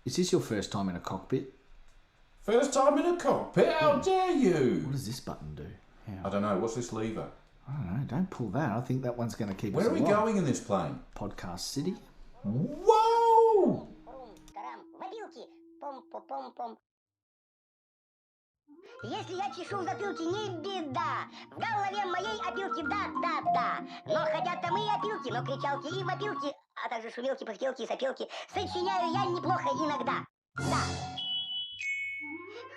Is this your first time in a cockpit? First time in a cockpit? How dare you? What does this button do? I don't know. What's this lever? I don't know. Don't pull that. I think that one's going to keep us Where are we alive. going in this plane? Podcast City. Whoa! Если я чешу в затылке, не беда. В голове моей опилки, да. Но хотят там и опилки, но кричалки и вопилки, а также шумелки, пыхтелки и сопелки. Сочиняю я неплохо иногда. Да.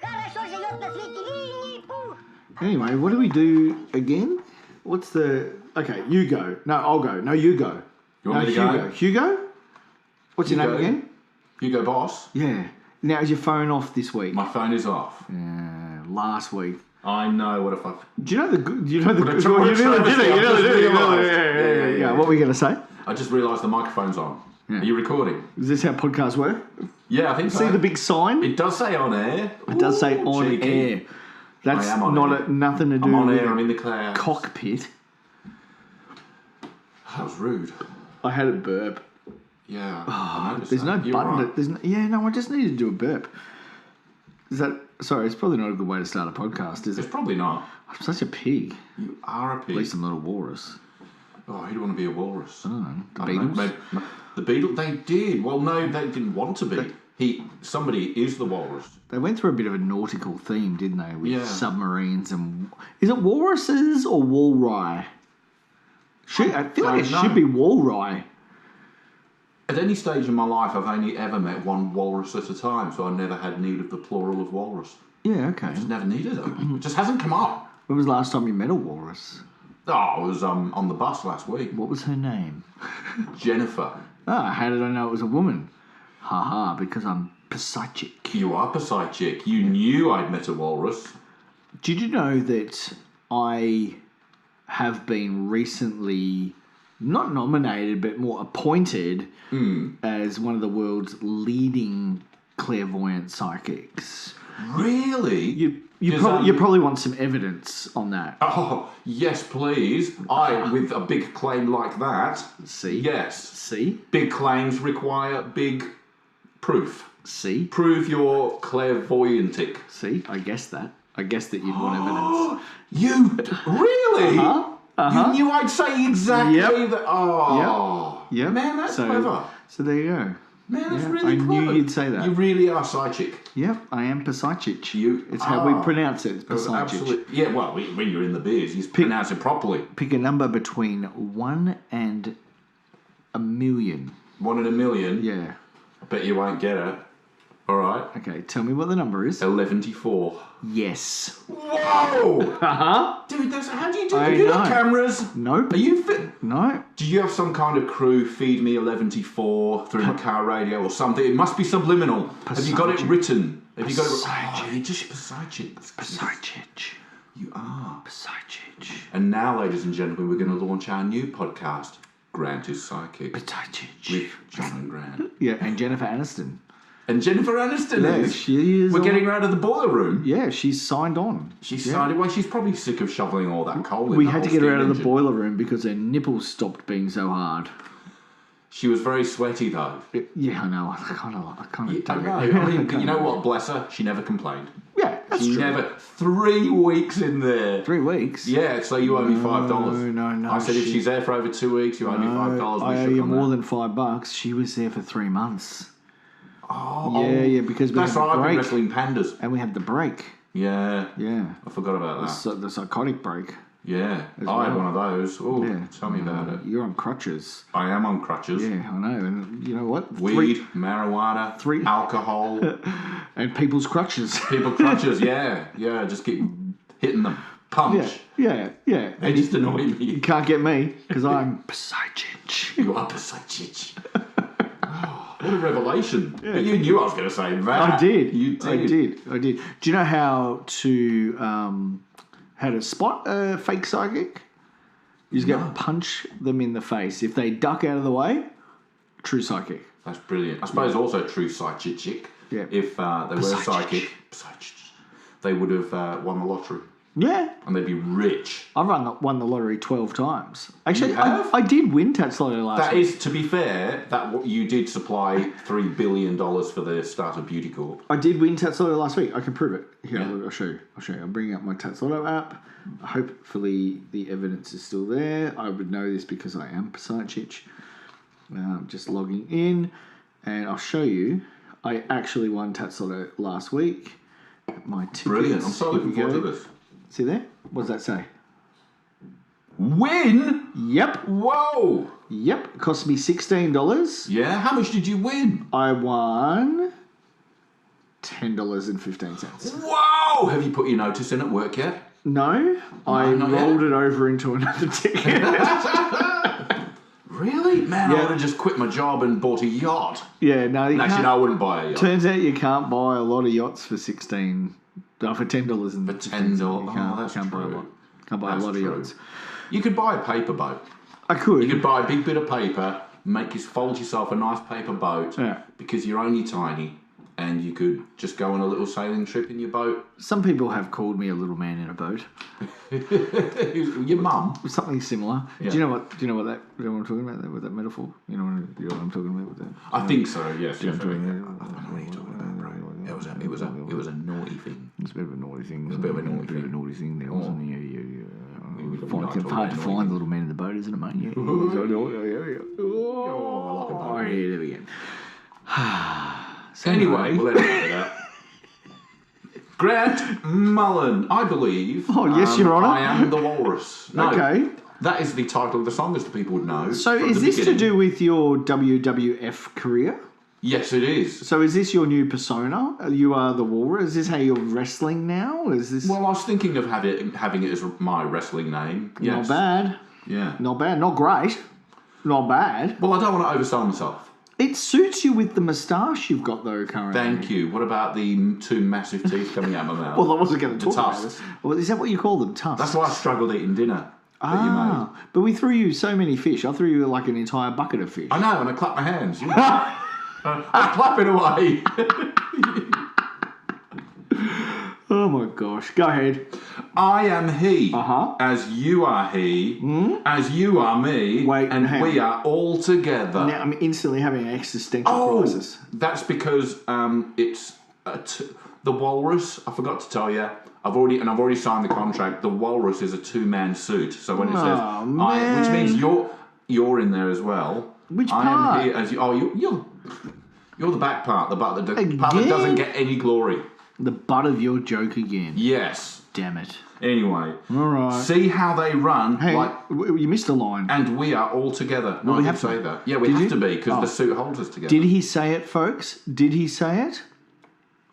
Хорошо живет на свете Винни-Пух. Anyway, what do we do again? What's the... Okay, you go. No, I'll go. No, you go. You want me to go? Hugo? What's your name again? Hugo Boss. Yeah. Now, is your phone off this week? My phone is off. Yeah, last week. I know what if I... Do you know the good... You nearly did it. Yeah. What were you going to say? I just realised the microphone's on. Yeah. Are you recording? Is this how podcasts work? Yeah, I think so. See the big sign? It does say on air. It does say on cheeky. air. That's I am on not air. nothing to do I'm on with air, I'm in the clouds. cockpit. That was rude. I had a burp. Yeah, I noticed There's that. no You're button. right. There's no, I just needed to do a burp. Is that... Sorry, it's probably not a good way to start a podcast, is It's it? probably not. I'm such a pig. You are a pig. At least I'm not a walrus. Oh, who'd want to be a walrus? I don't know. The I don't Beatles? know, maybe, the Beatles, they did. Well, no, they didn't want to be. Somebody is the walrus. They went through a bit of a nautical theme, didn't they? With Yeah. submarines and... Is it walruses or walrye? I feel like it should be walrye. At any stage in my life, I've only ever met one walrus at a time, so I never had need of the plural of walrus. Yeah, okay. I just never needed them. It just hasn't come up. When was the last time you met a walrus? Oh, I was on the bus last week. What was her name? Jennifer. Ah, how did I know it was a woman? Haha, because I'm psychic. You are psychic. You knew I'd met a walrus. Did you know that I have been recently not nominated, but more appointed as one of the world's leading clairvoyant psychics? Really? You probably want some evidence on that. Oh, yes, please. With a big claim like that. See? Yes. See? Big claims require big proof. See? Prove you're clairvoyantic. See? I guessed that. I guessed that you'd want evidence. You really? Uh-huh. You knew I'd say exactly Yep. that. Oh, Yep. Man, that's clever. So there you go. Man, that's Yeah, really I clever. knew you'd say that. You really are psychic. Yep, I am psychic. It's how are. we pronounce it. It's psychic. Absolutely. Yeah, well, when you're in the biz, you pronounce it properly. Pick a number between 1 and a million. 1 in a million. Yeah. I bet you won't get it. All right. Okay, tell me what the number is. 11-4. Yes. Whoa! Uh-huh. Dude, how do you do I that? You got know. cameras? Nope. Are you fit? No. Do you have some kind of crew feed me 11-4 through my car radio or something? It must be subliminal. Have you got it written? Have you got it? Oh, you're just psychic. Psychic. You are. Psychic. And now, ladies and gentlemen, we're going to launch our new podcast, Grant is Psychic, Psychic. with John and Grant. Yeah, and Jennifer Aniston. And Jennifer Aniston is. She is. We're getting her out of the boiler room. Yeah, she's signed on. She's signed away. She's probably sick of shoveling all that coal in We the had to whole get her out steam of the engine. boiler room because her nipples stopped being so hard. She was very sweaty, though. Yeah, I know. I kind of dug I it. mean, you know what? Bless her. She never complained. Yeah, that's She true. never. 3 weeks in there. 3 weeks? Yeah, so you owe me $5. No. I said if she's there for over 2 weeks, you owe me $5. I owe you more than $5. She was there for 3 months. Oh, Yeah, because we that's had right. the I've been break. wrestling pandas. And we had the break. Yeah, Yeah. I forgot about that. The psychotic break. Yeah, I had well. one of those. Oh, Yeah. tell me about it. You're on crutches. I am on crutches. Yeah, I know. And you know what? Weed, marijuana, alcohol, And people's crutches. people crutches. Yeah, just keep hitting them. Punch. Yeah. They just annoy You me. can't get me because I'm psychic. You are psychic. Oh, what a revelation. But you knew I was going to say that. I did. You did. I did. Do you know how to spot a fake psychic? You just go punch them in the face. If they duck out of the way, true psychic. That's brilliant. I suppose also true psychic. Yeah. If they were psychic, they would have won the lottery. Yeah. And they'd be rich. I've won the lottery 12 times. Actually, You have? I did win Tats Lotto last week. That is, to be fair, what you did supply $3 billion for the start of Beauty Corp. I did win Tats Lotto last week. I can prove it. Here, Yeah. I'll show you. I'm bringing up my Tats Lotto app. Hopefully the evidence is still there. I would know this because I am psychic. Just logging in, and I'll show you. I actually won Tats Lotto last week. My tickets. Brilliant. I'm so looking forward to this. See there? What does that say? Win? Yep. Whoa. Yep. It cost me $16. Yeah? How much did you win? I won $10.15. Whoa! Have you put your notice in at work yet? No, I not rolled yet. it over into another ticket. Really? Man, Yeah. I would have just quit my job and bought a yacht. Yeah, no, you Actually, can't. no, I wouldn't buy a yacht. Turns out you can't buy a lot of yachts for $10 and For $10. Oh, that's can't buy a true. lot. Can't buy That's a lot true. of yachts. You could buy a paper boat. I could. You could buy a big bit of paper, fold yourself a nice paper boat, Yeah. because you're only tiny, and you could just go on a little sailing trip in your boat. Some people have called me a little man in a boat. Your mum. Something similar. Yeah. Do you know what I'm talking about? With that metaphor. You know what I'm talking about with that. I think so. Yes. Yeah, yes, I'm talking I about- don't know what you're talking about, bro. It was a naughty thing. It's a bit of a naughty thing. It's a bit of a naughty thing. There, Oh. wasn't it? We It's like hard talking to about find naughty little man in the boat, isn't it, mate? Yeah. Oh, Oh, yeah, there we go. So Anyway, we'll let it out. Grant Mullen, I believe. Oh, yes, Your Honour. I Am The Walrus. No, Okay. that is the title of the song, as the people would know. So from is the this to beginning. do with your WWF career? Yes, it is. So is this your new persona? You are the Walrus? Is this how you're wrestling now? Is this Well, I was thinking of having it as my wrestling name. Yes. not bad? Yeah. Not bad. Not great. Not bad. Well, I don't want to oversell myself. It suits you with the moustache you've got though currently. Thank you. What about the two massive teeth coming out of my mouth? Well, I wasn't going to The talk about tusks. this. Well, is that what you call them? Tusks? That's why I struggled eating dinner that you made. But we threw you so many fish. I threw you like an entire bucket of fish. I know, and I clapped my hands. I'm clapping away. Oh my gosh. Go ahead. I am he, Uh-huh. as you are he, as you are me, Wait, and hang we on. are all together. Now I'm instantly having an existential crisis. That's because it's the Walrus. I forgot to tell you. I've already signed the contract. The Walrus is a two-man suit. So when it says, man. which means you're in there as well. Which I part? am here as you. Oh, you're the back part. The part that Again? doesn't get any glory. The butt of your joke again. Yes. Damn it. Anyway. All right. See how they run. Hey, like. you missed a line. And we are all together. No, we I have did to. say that. Yeah, we Did have you? to be because Oh. the suit holds us together. Did he say it, folks? Did he say it?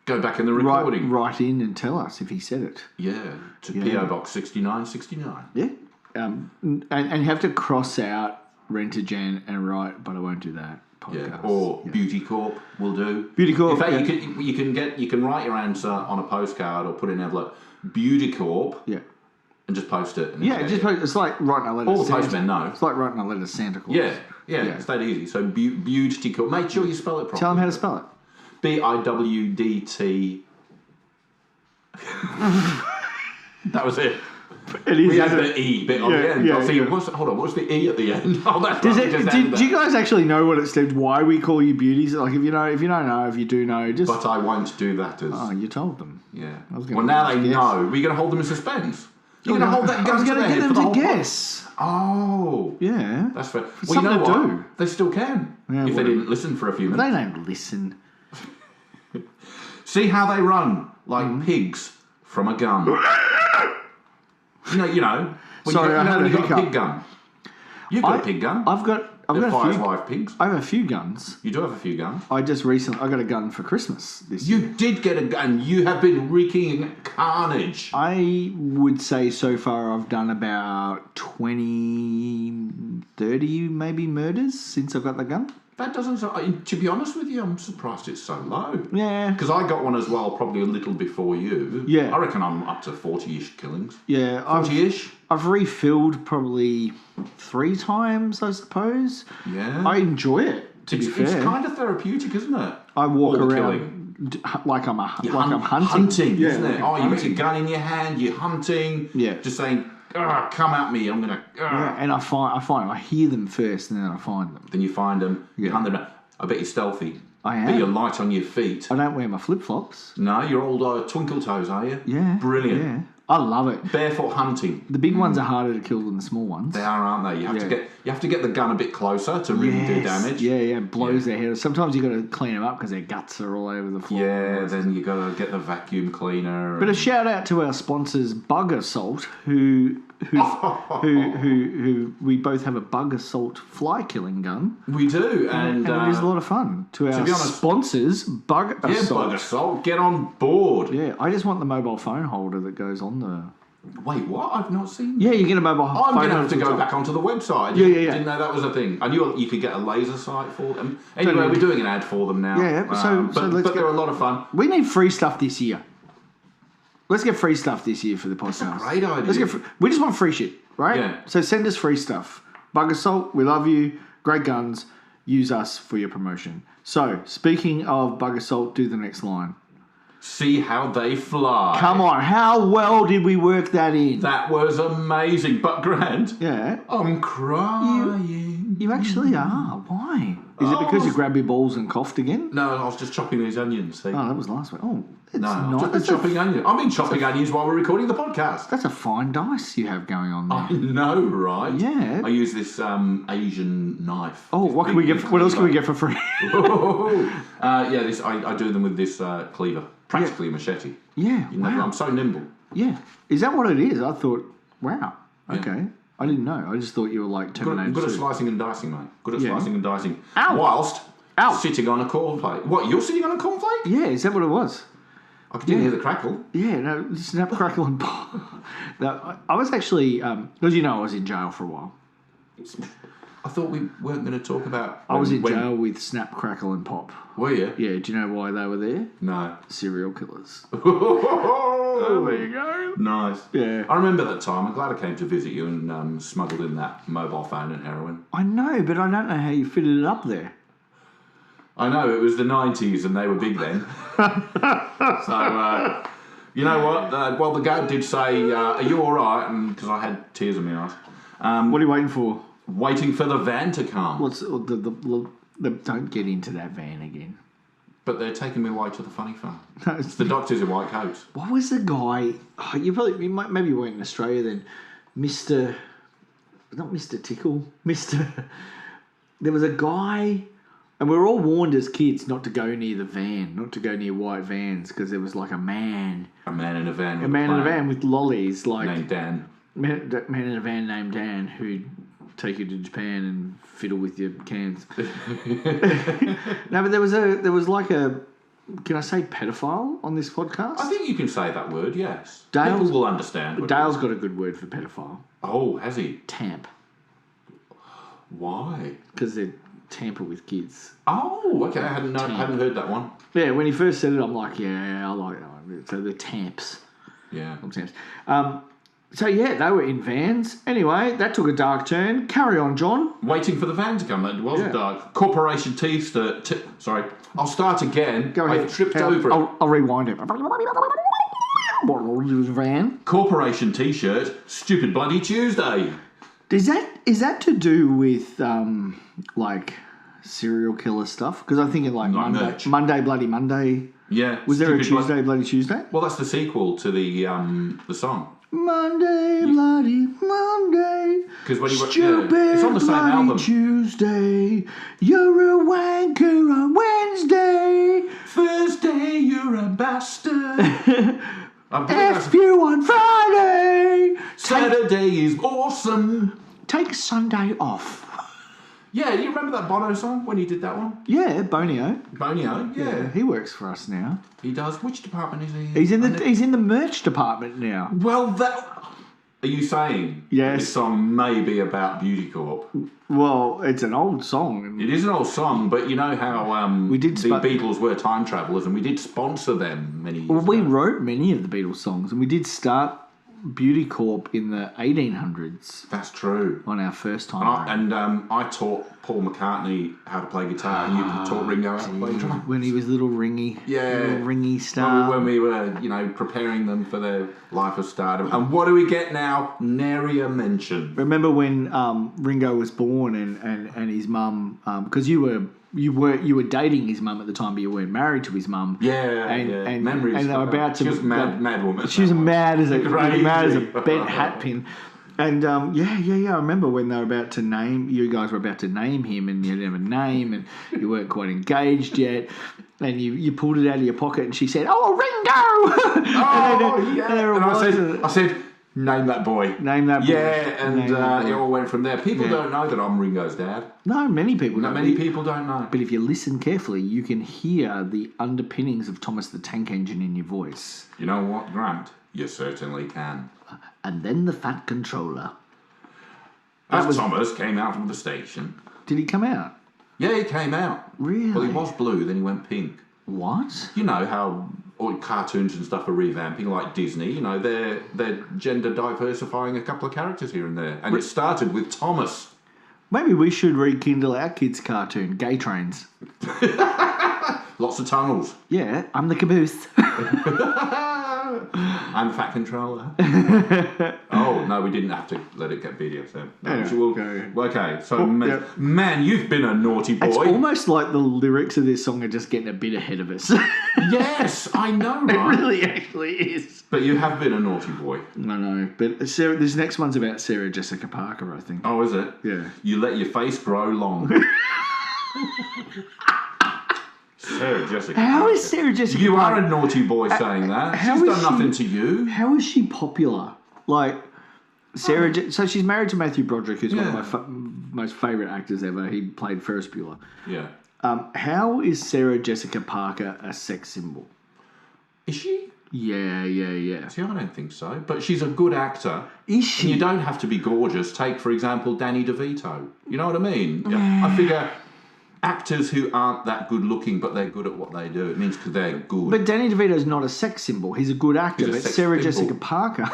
Go back in the recording. Write in and tell us if he said it. Yeah, to Yeah. PO Box 6969. Yeah. And you have to cross out Rent-A-Gen and write, but I won't do that. Yeah, Podcast. or Yeah. Beauty Corp will do. Beauty Corp, In fact, yeah. you can write your answer on a postcard or put it in an envelope. Beauty Corp, Yeah. and just post it. And Yeah, it's like writing a letter all to the Santa. postmen know. It's like writing a letter to Santa Claus. Yeah, it's that easy. So Beauty Corp. Make sure you spell it properly. Tell him how to spell it. BIWDT. That was it. It is. We had isn't the it? E bit on Yeah, the end. yeah, I was thinking, yeah. hold on, what's the E at the end? Oh, that's Does right. it, we just do added you that. guys actually know what it said? Why we call you beauties? Like if you don't know, if you do know, just But I won't do that as. oh, you told them. Yeah. I was gonna Well, now they guess. know. We're going to hold them in suspense. You're going to hold that I gun was to going their to get head them for the to whole pod- guess. Oh. Yeah, That's fair. Well, you something know to what? do. They still can. Yeah, if they whatever. didn't listen for a few they minutes. don't listen. See how they run like pigs from a gun. you know. When Sorry, you I had when a you got a hiccup. pig gun. You've got a pig gun. I've got that a fires few. live pigs. I have a few guns. You do have a few guns. I got a gun for Christmas this year. You did get a gun. You have been wreaking carnage. I would say so far I've done about 20, 30 maybe murders since I've got the gun. That doesn't. To be honest with you, I'm surprised it's so low. Yeah. Because I got one as well, probably a little before you. Yeah. I reckon I'm up to 40-ish killings. Yeah. 40-ish. I've refilled probably 3 times, I suppose. Yeah. I enjoy it, to be It's fair. kind of therapeutic, isn't it? I walk All the around killing. like I'm hunting. Hunting, Yeah, isn't it? Oh, you got your gun in your hand, you're hunting. Yeah. Just saying, come at me, I'm gonna. Yeah, and I hear them first, and then I find them. Then you find them, you hunt them down. I bet you're stealthy. I am. But you're light on your feet. I don't wear my flip flops. No, you're old twinkle toes, are you? Yeah. Brilliant. Yeah. I love it. Barefoot hunting. The big ones are harder to kill than the small ones. They are, aren't they? You have to get the gun a bit closer to really do damage. Yeah, it blows their head. Sometimes you got to clean them up because their guts are all over the floor. Yeah, then you got to get the vacuum cleaner. But a shout out to our sponsors, Bug Assault, who we both have a Bug Assault fly killing gun. We do, and it is a lot of fun. To our sponsors, Bug Assault. Yeah, Bug Assault, get on board. Yeah, I just want the mobile phone holder that goes on the. Wait, what? I've not seen. Yeah, you get a mobile phone. I'm going to have to go back onto the website. Yeah. Didn't know that was a thing. I knew you could get a laser sight for them. Anyway, we're doing an ad for them now. Yeah. But they're a lot of fun. We need free stuff this year. Let's get free stuff this year for the podcast. That's a great idea. We just want free shit, right? Yeah. So send us free stuff. Bug Assault, we love you. Great guns. Use us for your promotion. So, speaking of Bug Assault, do the next line. See how they fly. Come on, how well did we work that in? That was amazing. But Grant, yeah, I'm crying. You actually are. Why? Is it because you grabbed your balls and coughed again? No, I was just chopping these onions. See? Oh, that was last week. Oh, it's no, not. Just chopping onions. I've been chopping onions while we're recording the podcast. That's a fine dice you have going on there. I know, right? Yeah. I use this Asian knife. Oh, what can we get? What else can we get for free? I do them with this cleaver, practically a machete. Yeah. Wow. I'm so nimble. Yeah. Is that what it is? I thought. Wow. Okay. Yeah. I didn't know. I just thought you were like Terminator. Good at slicing and dicing, mate. Good at slicing and dicing. Ow. Whilst sitting on a cornflake. What, you're sitting on a cornflake? Yeah, is that what it was? I could hear the crackle. Yeah, no, snap, crackle, and pop. No, I was actually, because I was in jail for a while. I thought we weren't going to talk about... I was in jail with snap, crackle, and pop. Were you? Yeah, do you know why they were there? No. Serial killers. Oh, there you go. Nice. Yeah. I remember that time. I'm glad I came to visit you and smuggled in that mobile phone and heroin. I know, but I don't know how you fitted it up there. I know, it was the 90s and they were big then. So, you know what? Well, the guard did say, are you all right? And because I had tears in my eyes. What are you waiting for? Waiting for the van to come. What's don't get into that van again. But they're taking me away to the funny farm. It's the doctors in white coats. What was the guy? Oh, maybe you weren't in Australia then. Not Mr. Tickle. There was a guy, and we were all warned as kids not to go near the van, not to go near white vans, because there was like a man. A man in a van. A man in a van with lollies, like named Dan. Man in a van named Dan who'd take you to Japan and fiddle with your cans. No, but there was like a, can I say pedophile on this podcast? I think you can say that word, yes. Dale's, people will understand. Dale's got a good word for pedophile. Oh, has he? Tamp. Why? Because they tamper with kids. Oh, okay. I hadn't heard that one. Yeah, when he first said it, I'm like, yeah, I like that one. So the tamps. Yeah. Tamps. So, yeah, they were in vans. Anyway, that took a dark turn. Carry on, John. Waiting for the van to come. That was dark. Corporation sorry. I'll start again. Go ahead. I've tripped over it. I'll rewind it. Van. Corporation T-shirt. Stupid Bloody Tuesday. Is that to do with, like, serial killer stuff? Because I'm thinking, like, Monday Bloody Monday. Yeah. Was there a Tuesday Bloody Tuesday? Well, that's the sequel to the song. Monday, Bloody Monday. Because when it's on the same album. Tuesday, you're a wanker on Wednesday. Thursday, you're a bastard. F you on Friday. Saturday is awesome. Take Sunday off. Yeah, you remember that Bono song when he did that one? Yeah, Bonio. Bonio, yeah. He works for us now. He does. Which department is he? He's in the merch department now. Well, are you saying this song may be about Beauty Corp? Well, it's an old song. It is an old song, but you know how the Beatles were time travelers, and we did sponsor them many years ago. We wrote many of the Beatles songs, and we did start Beauty Corp in the 1800s. That's true. On our first time. I taught Paul McCartney how to play guitar, and you taught Ringo how to play drum. When he was little ringy. Yeah. Little ringy star. When we were, preparing them for their life of stardom. And what do we get now? Nary a mention. Remember when Ringo was born and his mum, because you were dating his mum at the time, but you weren't married to his mum. Yeah, and memories. And they were about to. She was mad woman. She was mad as a Crazy. bent hat pin. And I remember when they were about to name, you guys were about to name him, and you didn't have a name, and you weren't quite engaged yet. And you pulled it out of your pocket, and she said, "Oh, Ringo!" And I said, "Name that boy." Name that boy. Yeah, and it all went from there. People don't know that I'm Ringo's dad. No, many people don't. Many people don't know. But if you listen carefully, you can hear the underpinnings of Thomas the Tank Engine in your voice. You know what, Grant? You certainly can. And then the Fat Controller. Thomas came out of the station. Did he come out? Yeah, he came out. Really? Well, he was blue, then he went pink. What? You know how all cartoons and stuff are revamping, like Disney. They're gender diversifying a couple of characters here and there. And it started with Thomas. Maybe we should rekindle our kids' cartoon, Gay Trains. Lots of tunnels. Yeah, I'm the caboose. I'm the Fat Controller. Oh, no, we didn't have to let it get BDSM. Okay, so man, you've been a naughty boy. It's almost like the lyrics of this song are just getting a bit ahead of us. Yes, I know, right? It really actually is. But you have been a naughty boy. I know, but this next one's about Sarah Jessica Parker, I think. Oh, is it? Yeah. You let your face grow long. Sarah Jessica. How is Sarah Jessica? You are a naughty boy saying that. She's done nothing to you. How is she popular? Like Sarah. So she's married to Matthew Broderick, who's one of my most favourite actors ever. He played Ferris Bueller. Yeah. How is Sarah Jessica Parker a sex symbol? Is she? Yeah. See, I don't think so. But she's a good actor. Is she? And you don't have to be gorgeous. Take, for example, Danny DeVito. You know what I mean? I figure actors who aren't that good looking, but they're good at what they do, it means because they're good. But Danny DeVito's not a sex symbol. He's a good actor. But Sarah Jessica Parker,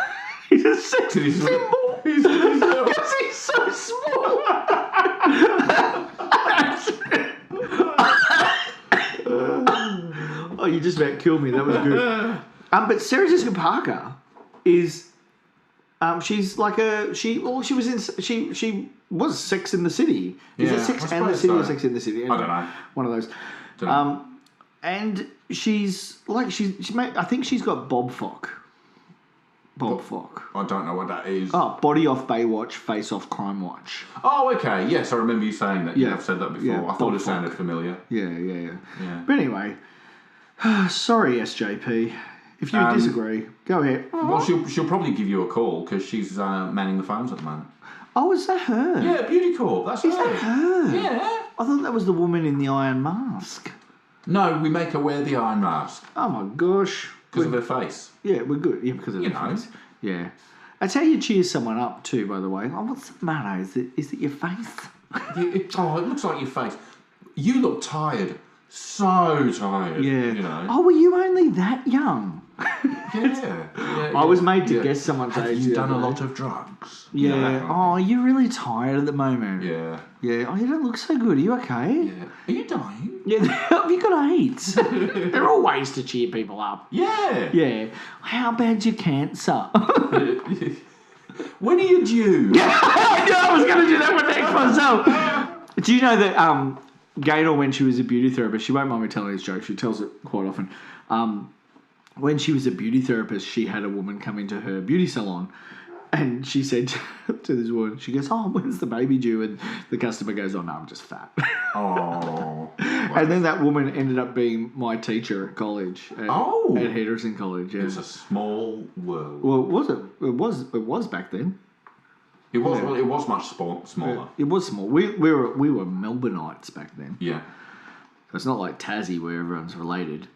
he's a sex symbol. Because he's so small. Oh, you just about killed me. That was good. But Sarah Jessica Parker is, she's like she was Sex in the City. Is it Sex and the City or Sex in the City? I don't know. One of those. And she's like I think she's got Bob Fock. I don't know what that is. Oh, Body Off Baywatch, Face Off Crime Watch. Oh, okay. Yes, I remember you saying that. Yeah, I've said that before. Yeah, I thought it sounded familiar. Yeah. But anyway, sorry, SJP. If you disagree, go ahead. Well, she'll probably give you a call because she's manning the phones at the moment. Oh, is that her? Yeah, Beauty Corp. That's her. Is that her? Yeah. I thought that was the woman in the iron mask. No, we make her wear the iron mask. Oh my gosh. Because of her face. Yeah, we're good. Yeah, because of her face. Yeah. That's how you cheer someone up too, by the way. Oh, what's the matter? Is it your face? It looks like your face. You look tired. So tired. Yeah. You know. Oh, were you only that young? Yeah. I was made to guess someone's age. Have you done a lot of drugs? Yeah. You know, oh, you're really tired at the moment. Yeah. Yeah. Oh, you don't look so good. Are you okay? Yeah. Are you dying? Yeah. Have you got AIDS? There are all ways to cheer people up. Yeah. Yeah. How bad's your cancer? When are you due? I knew I was going to do that one next myself. Do you know that Gaynor, when she was a beauty therapist, she won't mind me telling this joke, she tells it quite often. When she was a beauty therapist, she had a woman come into her beauty salon, and she said to this woman, she goes, "Oh, when's the baby due?" And the customer goes, "Oh, no, I'm just fat." Oh. And then that woman ended up being my teacher at college. At Henderson College. Yeah. It's a small world. Well, was it? It was back then. It was. Yeah. Well, it was much smaller. It was small. We were Melbourneites back then. Yeah. So it's not like Tassie where everyone's related.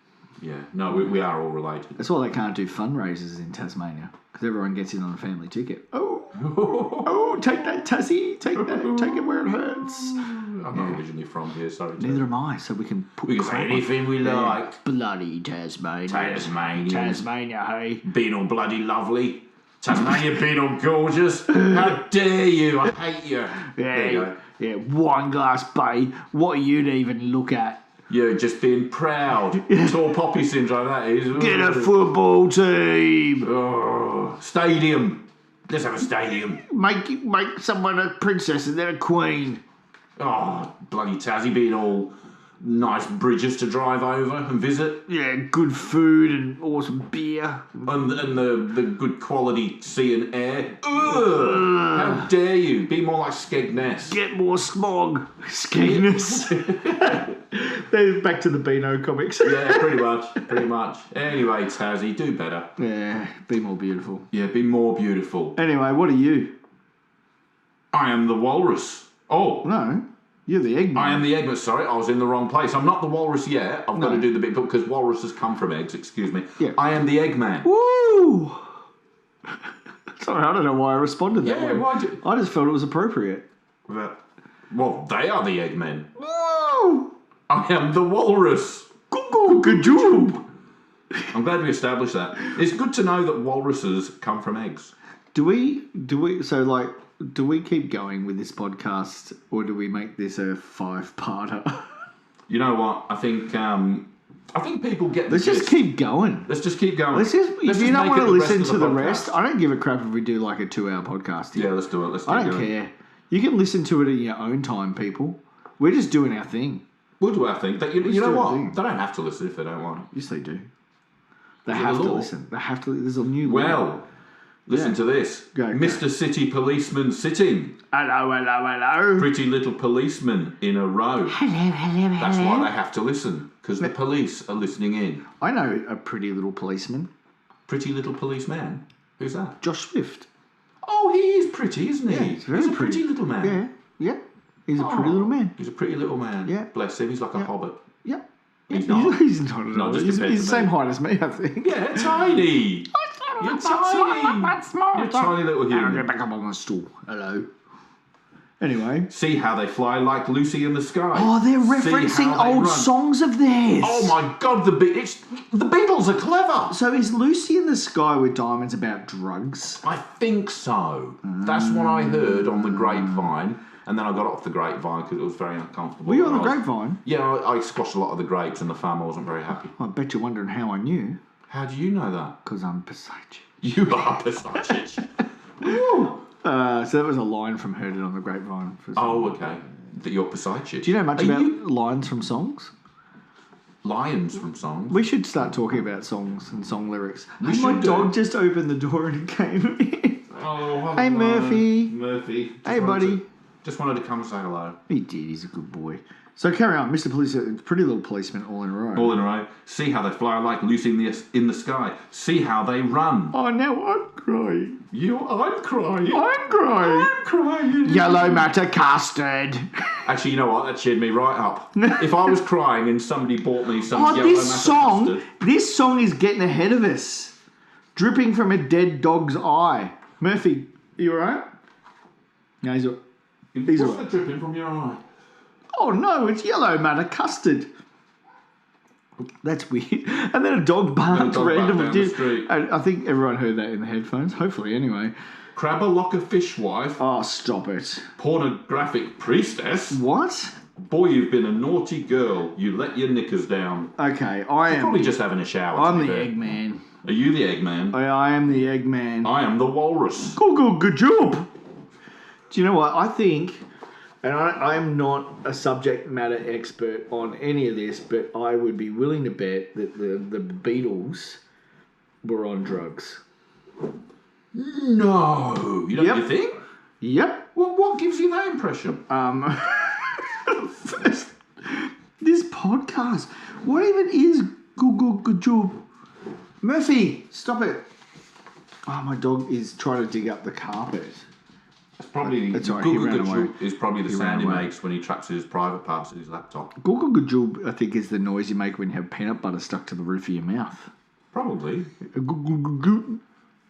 Yeah. No, we are all related. That's why they can't do fundraisers in Tasmania, because everyone gets in on a family ticket. Oh, take that, Tassie. Take it where it hurts. I'm not originally from here, sorry. Neither am I, so we can put we can say anything we like. Bloody Tasmania. Tasmania. Tasmania, hey. Being all bloody lovely. Now you've been all gorgeous. How dare you? I hate you. There you go. Yeah, wine glass bay. What are you to even look at? You're just being proud. Tall poppy syndrome, that is. Get a football team. Oh, stadium. Let's have a stadium. Make someone a princess and then a queen. Oh, bloody Tassie being all nice bridges to drive over and visit. Yeah, good food and awesome beer. And the good quality sea and air. Ugh, how dare you? Be more like Skegness. Get more smog. Skegness. They're back to the Beano comics. Yeah, pretty much. Anyway, Tassie, do better. Yeah, be more beautiful. Yeah, be more beautiful. Anyway, what are you? I am the walrus. Oh. No, you're the Eggman. I am the Eggman. Sorry, I was in the wrong place. I'm not the walrus yet. I've got to do the bit because walruses come from eggs. Excuse me. Yeah. I am the Eggman. Woo! Sorry, I don't know why I responded that way. Why I just felt it was appropriate. well, they are the Eggmen. Woo! I am the walrus. Good. I'm glad we established that. It's good to know that walruses come from eggs. Do we keep going with this podcast, or do we make this a 5-parter? You know what? I think people get the Let's just keep going. Let's just keep going. If you don't want to listen to the podcast. rest, I don't give a crap if we do like a 2-hour podcast here. Yeah, let's do it. I don't care. You can listen to it at your own time, people. We're just doing our thing. We'll do our thing. You know what? thing. They don't have to listen if they don't want. Yes, they do. They have to listen. They have to. There's a new law. Well, listen to this. Go. Mr. City Policeman sitting. Hello. Pretty little policeman in a row. Hello. That's why they have to listen, because the police are listening in. I know a pretty little policeman. Pretty little policeman? Who's that? Josh Swift. Oh, he is pretty, isn't he? Yeah, he's very a pretty little man. Yeah. He's a pretty little man. He's a pretty little man. Yeah. Bless him, he's like a hobbit. Yeah. He's not. He's not at all. just He's compared the to same me. height as me, I think. Yeah, tiny. You're tiny. You're a tiny little I'll human. get back up on my stool. Hello. Anyway. See how they fly like Lucy in the sky. Oh, they're referencing old songs of theirs. Oh my God, the Beatles are clever. So is Lucy in the Sky with Diamonds about drugs? I think so. That's what I heard on the grapevine. And then I got off the grapevine because it was very uncomfortable. Were you on the grapevine? Yeah, I squashed a lot of the grapes and the farmer wasn't very happy. I bet you're wondering how I knew. How do you know that? Because I'm Psychic. You are Psychic. So that was a line from Heard It on the Grapevine. Oh, okay. That you're Psychic. Do you know much about lines from songs? Lions from songs? We should start talking about songs and song lyrics. My dog just opened the door and came in. Oh, hello. Hey, Murphy. Murphy. Hey, buddy. Just wanted to come and say hello. He did. He's a good boy. So carry on. Mr. Police, pretty little policeman all in a row. All in a row. See how they fly like Lucy in the sky. See how they run. Oh, now I'm crying. I'm crying. I'm crying. I'm crying. Yellow matter custard. Actually, you know what? That cheered me right up. If I was crying and somebody bought me some yellow matter custard. This song is getting ahead of us. Dripping from a dead dog's eye. Murphy, are you alright? No, he's alright. What's that dripping from your eye? Oh no, it's yellow matter custard. That's weird. And then a dog barked randomly. I think everyone heard that in the headphones. Hopefully, anyway. Crabber-locker fishwife. Oh, stop it. Pornographic priestess. What? Boy, you've been a naughty girl. You let your knickers down. Okay, Probably just having a shower. I'm the Eggman. Are you the Eggman? I am the Eggman. I am the walrus. Good job. Do you know what? I think, and I'm not a subject matter expert on any of this, but I would be willing to bet that the Beatles were on drugs. No. You think? Yep. Well, what gives you that impression? This podcast. What even is good job? Murphy, stop it. Oh, my dog is trying to dig up the carpet. It's probably That's right, he ran away. Is probably the He sound ran he away. makes when he tracks his private parts of his laptop. Guggle, I think, is the noise you make when you have peanut butter stuck to the roof of your mouth. Probably. Guggle.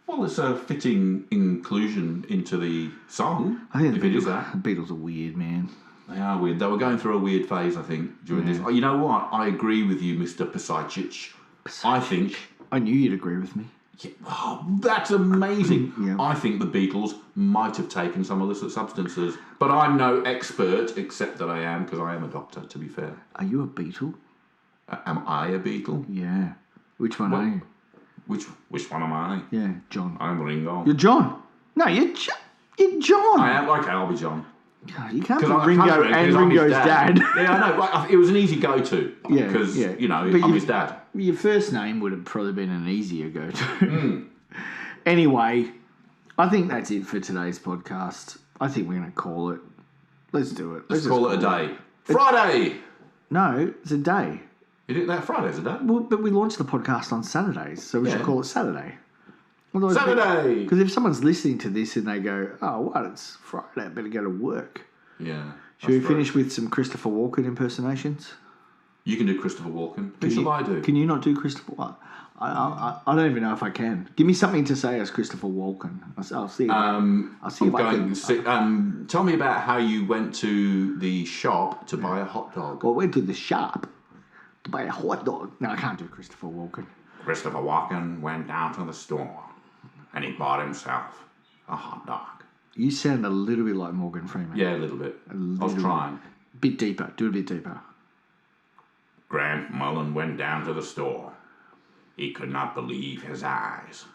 Well, it's a fitting inclusion into the song. I think if it is that. The Beatles are weird, man. They are weird. They were going through a weird phase, I think, during this. Oh, you know what? I agree with you, Mr. Psychic. I think... I knew you'd agree with me. Yeah, wow, that's amazing. Yeah. I think the Beatles might have taken some illicit substances, but I'm no expert, except that I am, because I am a doctor, to be fair. Are you a Beatle? Am I a Beatle? Yeah. Which one are you? Which one am I? Yeah, John. I'm Ringo. You're John. No, you're John. I am. Okay, I'll be John. God, you can't be I Ringo can't and I'm his Ringo's dad. Yeah, I know. Right, it was an easy go-to. Yeah, Because, yeah. But I'm his dad. Your first name would have probably been an easier go-to. Anyway, I think that's it for today's podcast. I think we're going to call it. Let's do it. Let's call it a day. Friday! No, it's a day. Is it that Friday's a day? Well, but we launched the podcast on Saturdays, so we should call it Saturday. Otherwise, Saturday! Because if someone's listening to this and they go, oh, what, it's Friday, I better go to work. Yeah. Should we finish with some Christopher Walken impersonations? You can do Christopher Walken. Who shall I do? Can you not do Christopher Walken? I don't even know if I can. Give me something to say as Christopher Walken. I'll see. I'll see if I can. Tell me about how you went to the shop to buy a hot dog. Well, I went to the shop to buy a hot dog. No, I can't do Christopher Walken. Christopher Walken went down to the store and he bought himself a hot dog. You sound a little bit like Morgan Freeman. Yeah, a little bit. I was trying. Bit deeper. Do it a bit deeper. Grant Mullen went down to the store. He could not believe his eyes.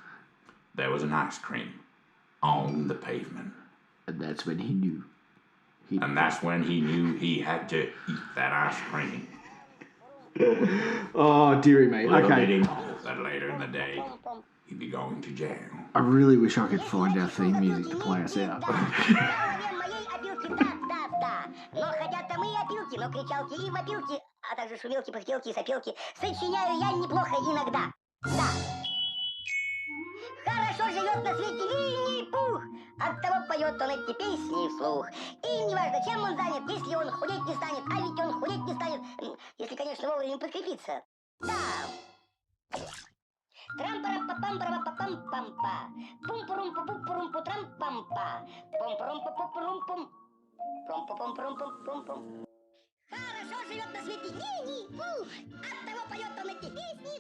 There was an ice cream on the pavement. And that's when he knew. That's when he knew he had to eat that ice cream. Oh, dearie me. Little Okay. did he know that later in the day, he'd be going to jail. I really wish I could find our theme music to play us out. Но хотят там и опилки, но кричалки и вопилки, а также шумелки, пыхтелки и сопелки. Сочиняю я неплохо иногда. Да. Хорошо живет на свете Винни-Пух. Оттого поет он эти песни вслух. И неважно, чем он занят, если он худеть не станет, а ведь он худеть не станет, если, конечно, вовремя подкрепиться. Да. Трам-пара-па-пам-пара-па-пам-пам-па. Пум-пурум-пу-пум-пурум-пу-трам-пам-па. Пум-пурум-пу-пурум-пум. Пум-пум-пум-пум-пум-пум. Хорошо живет на свете Винни-Пух. Оттого поет он эти песни